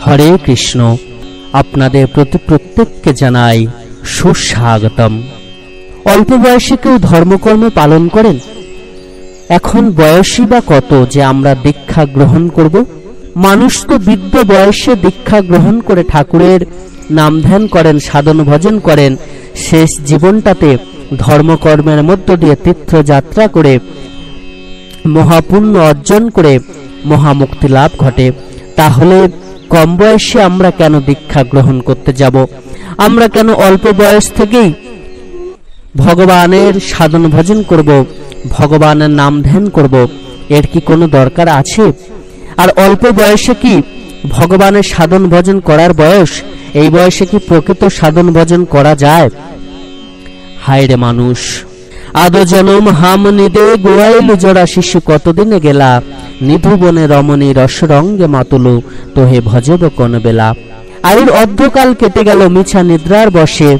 হরে কৃষ্ণ। আপনাদের প্রতি প্রত্যেককে জানাই সুস্বাগতম। অল্প বয়সে কেউ ধর্মকর্ম পালন করেন? এখন বয়সই বা কত যে আমরা দীক্ষা গ্রহণ করব? মানুষ তো বৃদ্ধ বয়সে দীক্ষা গ্রহণ করে ঠাকুরের নাম ধ্যান করেন, সাধন ভজন করেন, শেষ জীবনটাতে ধর্মকর্মের মধ্য দিয়ে তীর্থযাত্রা করে মহাপুণ্য অর্জন করে মহামুক্তি লাভ ঘটে। তাহলে কম বয়সে আমরা কেন দীক্ষা গ্রহণ করতে যাব? আমরা কেন অল্প বয়স থেকেই ভগবানের সাধন ভজন করব, ভগবানের নাম ধ্যান করব? এর কি কোনো দরকার আছে? আর অল্প বয়সে কি ভগবানের সাধন ভজন করার বয়স? এই বয়সে কি প্রকৃত সাধন ভজন করা যায়? হায় রে মানুষ, আদো জনম হাম নিদে গোয়াইল জোড়া শিশু কতদিনে গেলা, নিভুবনে রমণী রসরঙ্গে মাতুলু তোহে ভজব কোন বেলা। আয়ুর অর্ধকাল কেটে গেল মিছা নিদ্রার বসে,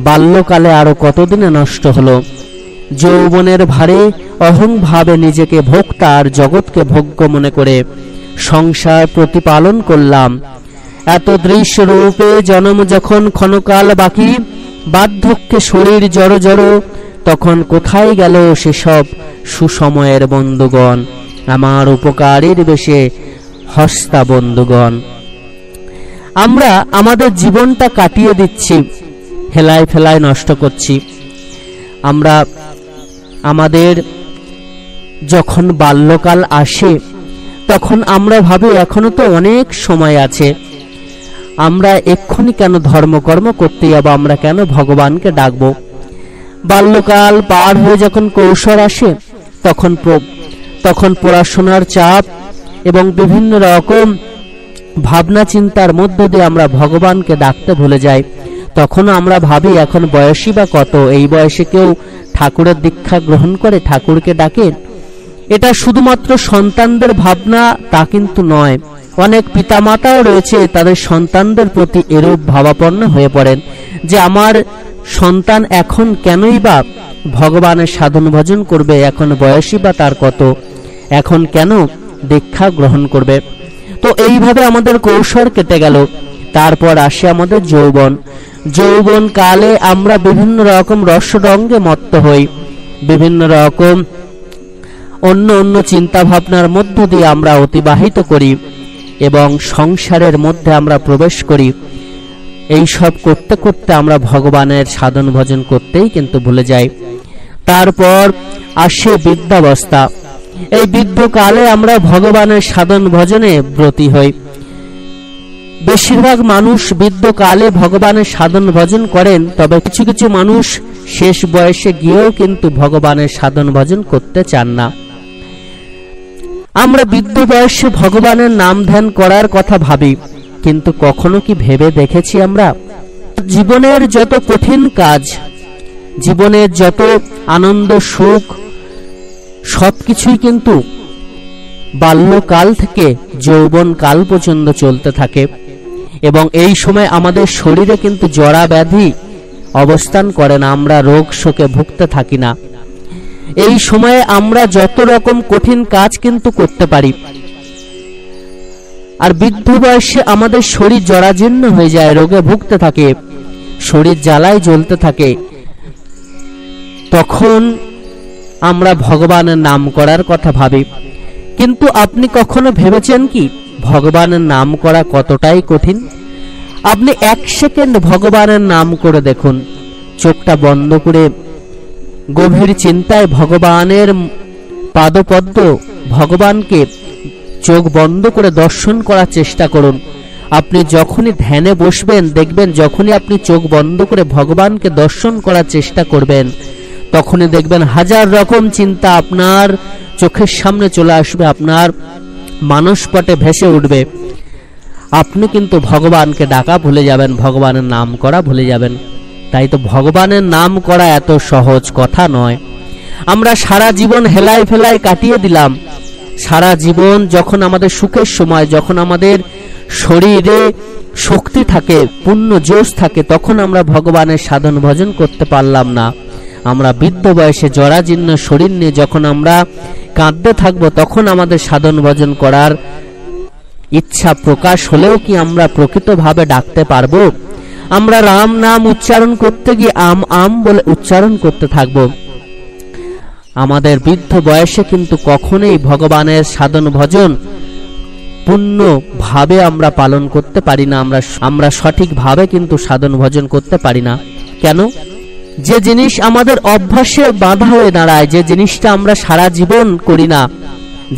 বাল্যকালে আরো কতদিনে নষ্ট হলো। যৌবনের ভারে অহং ভাবে নিজেকে ভোক্তা আর জগৎকে ভোগ্য মনে করে সংসার প্রতিপালন করলাম। এত দৃশ্য রূপে জন্ম যখন ক্ষণকাল বাকি, বার্ধক্যে শরীর জড় জড়, তখন কোথায় গেল সেসব সুসময়ের বন্ধুগণ, আমার উপকারের বেশে হস্তা বন্ধুগণ। আমরা আমাদের জীবনটা কাটিয়ে দিচ্ছি, হেলায় ফেলায় নষ্ট করছি। আমরা আমাদের যখন বাল্যকাল আসে তখন আমরা ভাবি এখনো তো অনেক সময় আছে, আমরা এক্ষুনি কেন ধর্মকর্ম করতে যাবো, আমরা কেন ভগবানকে ডাকবো? বাল্যকাল পার হয়ে যখন কৈশোর আসে তখন পড়াশোনার চাপ এবং বিভিন্ন রকম ভাবনা চিন্তার মধ্য দিয়ে আমরা ভগবানকে ডাকতে ভুলে যাই। তখন আমরা ভাবি এখন বয়সই বা কত, এই বয়সে কেউ ঠাকুরের দীক্ষা গ্রহণ করে, ঠাকুরকে ডাকে? এটা শুধুমাত্র সন্তানদের ভাবনা তা কিন্তু নয়। অনেক পিতামাতাও রয়েছে তাদের সন্তানদের প্রতি এরূপ ভাবাপন্ন হয়ে পড়েন যে আমার সন্তান এখন কেনই বা ভগবানের সাধন ভজন করবে, এখন বয়সই বা তার কত, এখন কেন দীক্ষা গ্রহণ করবে? তো এইভাবে আমাদের কৈশোর কেটে গেল। তারপর আসে আমাদের যৌবন। যৌবন কালে আমরা বিভিন্ন রকম রসরঙ্গে মত্ত হই, বিভিন্ন রকম অন্য অন্য চিন্তা ভাবনার মধ্য দিয়ে আমরা অতিবাহিত করি এবং সংসারের মধ্যে আমরা প্রবেশ করি। এই সব করতে করতে আমরা ভগবানের সাধন ভজন করতেই কিন্তু ভুলে যাই। তারপর আসে বৃদ্ধাবস্থা। এই বৃদ্ধকালে আমরা ভগবানের সাধন ভজনে ব্রতী হই। বেশিরভাগ মানুষ বৃদ্ধকালে ভগবানের সাধন ভজন করেন, তবে কিছু কিছু মানুষ শেষ বয়সে গিয়েও কিন্তু ভগবানের সাধন ভজন করতে চান না। আমরা বৃদ্ধ বয়সে ভগবানের নাম ধ্যান করার কথা ভাবি, কিন্তু কখনো কি ভেবে দেখেছি আমরা জীবনের যত কঠিন কাজ, জীবনের যত আনন্দ সুখ সবকিছুই কিন্তু বাল্যকাল থেকে যৌবন কাল পর্যন্ত চলতে থাকে এবং এই সময় আমাদের শরীরে কিন্তু জরা ব্যাধি অবস্থান করে না, আমরা রোগ শোকে ভুগতে থাকি না। এই সময়ে আমরা যত রকম কঠিন কাজ কিন্তু করতে পারি। আর বৃদ্ধ বয়সে আমাদের শরীর জরাজীর্ণ হয়ে যায়, রোগে ভুগতে থাকে, শরীর জ্বালায় জ্বলতে থাকে। তখন আমরা ভগবানের নাম করার কথা ভাবি, কিন্তু আপনি কখনো ভেবেছেন কি ভগবানের নাম করা কতটাই কঠিন? আপনি এক সেকেন্ড ভগবানের নাম করে দেখুন, চোখটা বন্ধ করে গভীর চিন্তায় ভগবানের পাদপদ্ম, ভগবানকে চোখ বন্ধ করে দর্শন করার চেষ্টা করুন। আপনি যখনই ধ্যানে বসবেন দেখবেন, যখনই আপনি চোখ বন্ধ করে ভগবানকে দর্শন করার চেষ্টা করবেন তখনই দেখবেন হাজার রকম চিন্তা আপনার চোখের সামনে চলে আসবে, আপনার মানসপটে ভেসে উঠবে। আপনি কিন্তু ভগবানকে ডাকা ভুলে যাবেন, ভগবানের নাম করা ভুলে যাবেন। তাই তো ভগবানের নাম করা এত সহজ কথা নয়। আমরা সারা জীবন হেলায় ফেলায় কাটিয়ে দিলাম। সারা জীবন যখন আমাদের সুখের সময়, যখন আমাদের শরীরে শক্তি থাকে, পূর্ণ জোশ থাকে, তখন আমরা ভগবানের সাধন ভজন করতে পারলাম না। আমরা বৃদ্ধ বয়সে জরাজীর্ণ শরীর নিয়ে যখন আমরা কাঁদতে থাকবো তখন আমাদের সাধন ভজন করার ইচ্ছা প্রকাশ হলেও কি আমরা প্রকৃতভাবে ডাকতে পারবো? আমরা রাম নাম উচ্চারণ করতে গিয়ে আম আম বলে উচ্চারণ করতে থাকবো। আমাদের বৃদ্ধ বয়সে কিন্তু কখনোই ভগবানের সাধন ভজন পূর্ণ ভাবে আমরা পালন করতে পারি না। আমরা সঠিকভাবে কিন্তু সাধন ভজন করতে পারি না। কেন? যে জিনিস আমাদের অভ্যাসে বাধা হয়ে দাঁড়ায়, যে জিনিসটা আমরা সারা জীবন করি না,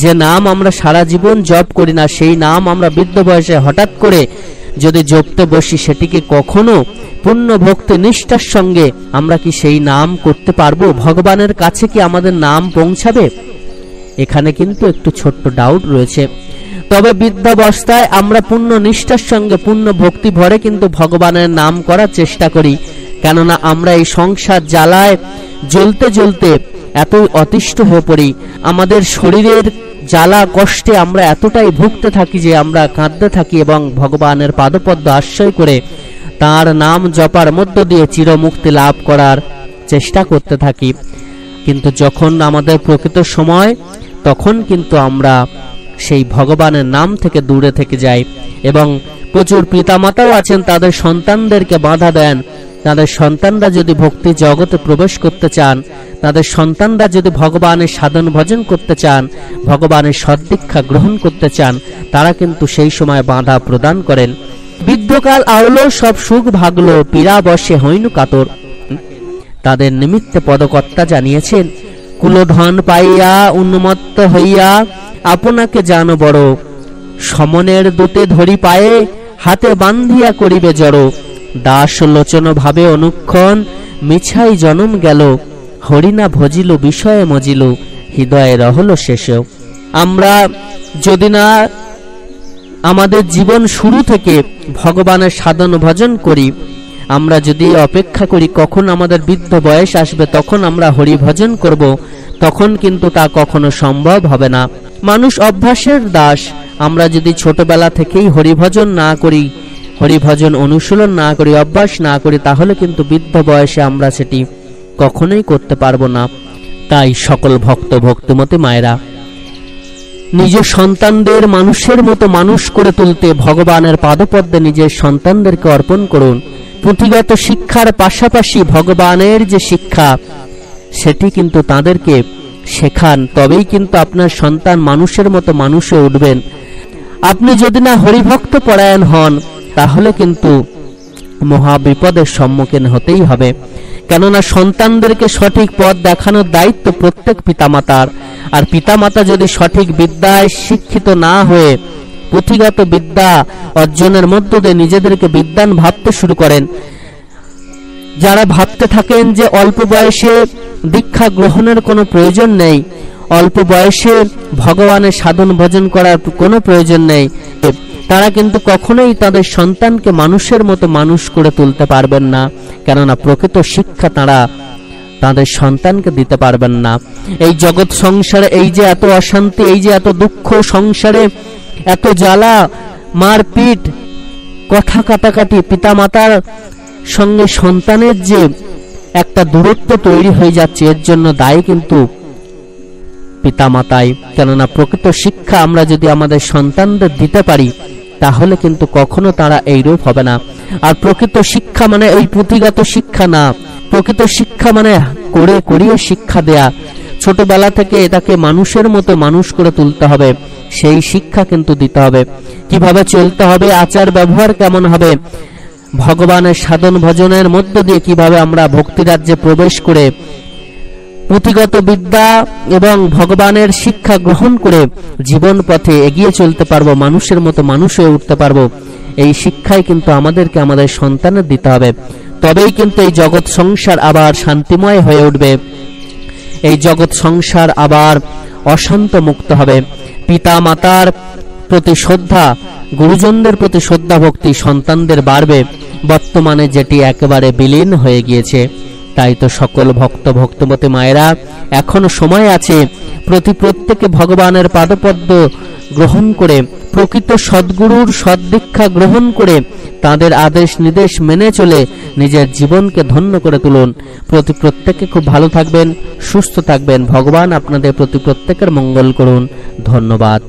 যে নাম আমরা সারা জীবন জপ করি না, সেই নাম আমরা বৃদ্ধ বয়সে হঠাৎ করে যদি জপতে বসি, সেটিকে কখনো পূর্ণ ভক্তি নিষ্ঠার সঙ্গে আমরা কি সেই নাম করতে পারবো? ভগবানের কাছে কি আমাদের নাম পৌঁছাবে? এখানে কিন্তু একটু ছোট্ট ডাউট রয়েছে। তবে বৃদ্ধাবস্থায় আমরা পূর্ণ নিষ্ঠার সঙ্গে পূর্ণ ভক্তি ভরে কিন্তু ভগবানের নাম করার চেষ্টা করি। কেননা আমরা এই সংসার জ্বালায় জ্বলতে জ্বলতে এতই অতিষ্ঠ হয়ে পড়ি, আমাদের শরীরের জ্বালা কষ্টে আমরা এতটাই ভুগতে থাকি যে আমরা কাঁদতে থাকি এবং ভগবানের পাদপদ্ম আশ্রয় করে তার নাম জপার মধ্য দিয়ে চিরমুক্তি লাভ করার চেষ্টা করতে থাকি। কিন্তু যখন আমাদের প্রকৃত সময়, তখন কিন্তু আমরা সেই ভগবানের নাম থেকে দূরে থেকে যাই। এবং প্রচুর পিতামাতাও আছেন, তাদের সন্তানদেরকে বাধা দেন। তাদের সন্তানরা যদি ভক্তি জগতে প্রবেশ করতে চান, তাদের সন্তানরা যদি ভগবানের সাধন ভজন করতে চান, ভগবানের সদ্দীক্ষা গ্রহণ করতে চান, তারা কিন্তু সেই সময় বাধা প্রদান করেন। বৃদ্ধকাল আউলো সব সুখ ভাগলো, পীড়া বসে হইনু কাতর। তাদের নিমিত্তে পদকর্তা জানিয়েছেন, কুলধন পাইয়া উন্মত্ত হইয়া আপনাকে জানো বড়, সমনের দূতে ধরি পায়ে হাতে বান্ধিয়া করিবে জড়। দাস লোচন ভাবে অনুক্ষণ মিছাই জনম গেল, হরিনা ভজিল বিষয়ে মজিল, হৃদয়ে রহল শেষেও। আমরা যদি না আমাদের জীবন শুরু থেকে ভগবানের সাধন ভজন করি, আমরা যদি অপেক্ষা করি কখন আমাদের বৃদ্ধ বয়স আসবে তখন আমরা হরি ভজন করব, তখন কিন্তু তা কখনো সম্ভব হবে না। মানুষ অভ্যাসের দাস। আমরা যদি ছোটবেলা থেকেই হরিভজন না করি, হরিভজন অনুশীলন না করি, অভ্যাস না করি, তাহলে কিন্তু বৃদ্ধ বয়সে আমরা সেটি কখনোই করতে পারবো না। তাই সকল ভক্ত ভক্তিমতী মায়েরা, নিজ সন্তানদের মানুষের মতো মানুষ করে তুলতে ভগবানের পাদপদ্মে নিজের সন্তানদেরকে অর্পণ করুন। পুঁথিগত শিক্ষার পাশাপাশি ভগবানের যে শিক্ষা, সেটি কিন্তু তাদেরকে শেখান, তবেই কিন্তু আপনার সন্তান মানুষের মতো মানুষ হয়ে উঠবেন। আপনি যদি না হরিভক্ত পরায়ণ হন, তাহলে কিন্তু মহা বিপদের সম্মুখীন হতেই হবে। কেননা সন্তানদেরকে সঠিক পথ দেখানোর দায়িত্ব প্রত্যেক পিতামাতার। আর পিতামাতা যদি সঠিক বিদ্যায় শিক্ষিত না হয়ে পুঁথিগত বিদ্যা অর্জনের মধ্য দিয়ে নিজেদেরকে বিদ্বান ভাবতে শুরু করেন, যারা ভাবতে থাকেন যে অল্প বয়সে দীক্ষা গ্রহণের কোনো প্রয়োজন নেই, অল্প বয়সে ভগবানের সাধন ভজন করার কোনো প্রয়োজন নেই, তারা কিন্তু কখনোই তাদের সন্তানকে মানুষের মতো মানুষ করে তুলতে পারবেন না। কেননা প্রকৃত শিক্ষা তারা তাদের সন্তানকে দিতে পারবেন না। এই জগৎ সংসারে এই যে এত অশান্তি, এই যে এত দুঃখ, সংসারে এত জ্বালা, মারপিট, কথা কাটাকাটি, পিতামাতার সঙ্গে সন্তানের যে একটা দূরত্ব তৈরি হয়ে যাচ্ছে, এর জন্য দায়ী কিন্তু পিতামাতাই। কেননা প্রকৃত শিক্ষা আমরা যদি আমাদের সন্তানদের দিতে পারি, তাহলে কিন্তু কখনো তারা এই রূপ হবে না। আর প্রকৃত শিক্ষা মানে এই পুঁথিগত শিক্ষা না, প্রকৃত শিক্ষা মানে করে করিয়ে শিক্ষা দেয়া। ছোটবেলা থেকে এটাকে মানুষের মতো মানুষ করে তুলতে হবে, সেই শিক্ষা কিন্তু দিতে হবে। কিভাবে চলতে হবে, আচার ব্যবহার কেমন হবে, ভগবানের সাধন ভজনের মধ্য দিয়ে কিভাবে আমরা ভক্তি রাজ্যে প্রবেশ করে পুঁথিগত বিদ্যা এবং ভগবানের শিক্ষা গ্রহণ করে জীবন পথে এগিয়ে চলতে পারবো, মানুষের মতো মানুষ হয়ে উঠতে পারবো, এই শিক্ষাই কিন্তু আমাদেরকে আমাদের সন্তানের দিতে হবে। তবেই কিন্তু এই জগৎ সংসার আবার শান্তিময় হয়ে উঠবে, এই জগৎ সংসার আবার অশান্ত মুক্ত হবে। পিতা মাতার প্রতি শ্রদ্ধা, গুরুজনদের প্রতি শ্রদ্ধা ভক্তি সন্তানদের বাড়বে, বর্তমানে যেটি একেবারে বিলীন হয়ে গিয়েছে। তাই তো সকল ভক্ত ভক্তমতী মায়েরা, এখনো সময় আছে, প্রত্যেকে ভগবানের পাদপদ্ম গ্রহণ করে প্রকৃত সদ্গুরুর সদ্দীক্ষা গ্রহণ করে তাদের আদেশ নির্দেশ মেনে চলে নিজের জীবনকে ধন্য করে তুলুন। প্রত্যেকে খুব ভালো থাকবেন, সুস্থ থাকবেন। ভগবান আপনাদের প্রত্যেকের মঙ্গল করুন। ধন্যবাদ।